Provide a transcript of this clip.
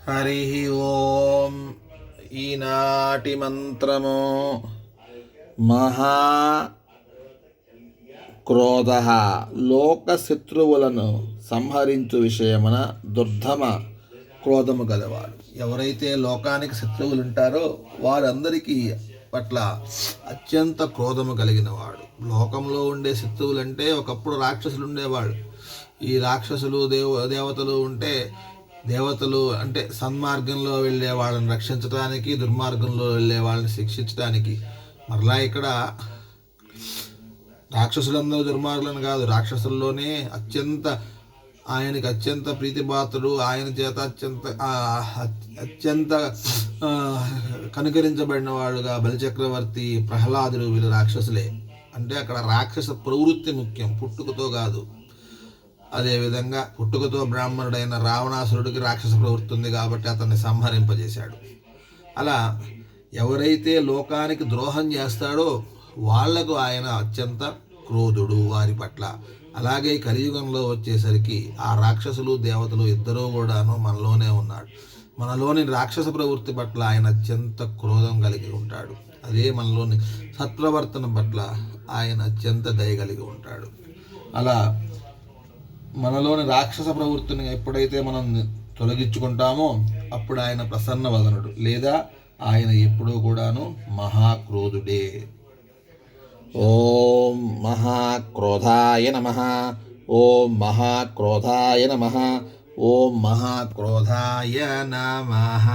హరి ఓం. ఈనాటి మంత్రము మహా క్రోధ లోకశత్రువులను సంహరించు విషయమున దుర్ధమ క్రోధము గలవాడు. ఎవరైతే లోకానికి శత్రువులు ఉంటారో వారందరికీ పట్ల అత్యంత క్రోధము కలిగిన వాడు. లోకంలో ఉండే శత్రువులు అంటే ఒకప్పుడు రాక్షసులు ఉండేవాడు. ఈ రాక్షసులు దేవతలు ఉంటే దేవతలు అంటే సన్మార్గంలో వెళ్ళే వాళ్ళని రక్షించడానికి, దుర్మార్గంలో వెళ్ళే వాళ్ళని శిక్షించడానికి. మరలా ఇక్కడ రాక్షసులందరూ దుర్మార్గులను కాదు, రాక్షసుల్లోనే ఆయనకి అత్యంత ప్రీతిపాత్రుడు, ఆయన చేత అత్యంత కనుకరించబడిన వాడుగా బలిచక్రవర్తి, ప్రహ్లాదుడు వీళ్ళు రాక్షసులే. అంటే అక్కడ రాక్షస ప్రవృత్తి ముఖ్యం, పుట్టుకతో కాదు. అదేవిధంగా పుట్టుకతో బ్రాహ్మణుడైన రావణాసురుడికి రాక్షస ప్రవృత్తి ఉంది కాబట్టి అతన్ని సంహరింపజేశాడు. అలా ఎవరైతే లోకానికి ద్రోహం చేస్తాడో వాళ్లకు ఆయన అత్యంత క్రోధుడు వారి పట్ల. అలాగే కలియుగంలో వచ్చేసరికి ఆ రాక్షసులు దేవతలు ఇద్దరూ కూడాను మనలోనే ఉన్నాడు. మనలోని రాక్షస ప్రవృత్తి పట్ల ఆయన అత్యంత క్రోధం కలిగి ఉంటాడు. అదే మనలోని సత్ప్రవర్తన పట్ల ఆయన అత్యంత దయ కలిగి ఉంటాడు. అలా మనలోని రాక్షస ప్రవృత్తిని ఎప్పుడైతే మనం తొలగించుకుంటామో అప్పుడు ఆయన ప్రసన్న వదనుడు, లేదా ఆయన ఎప్పుడూ కూడాను మహాక్రోధుడే. ఓం మహాక్రోధాయ నమః. ఓం మహాక్రోధాయ నమః. ఓం మహాక్రోధాయ నమః.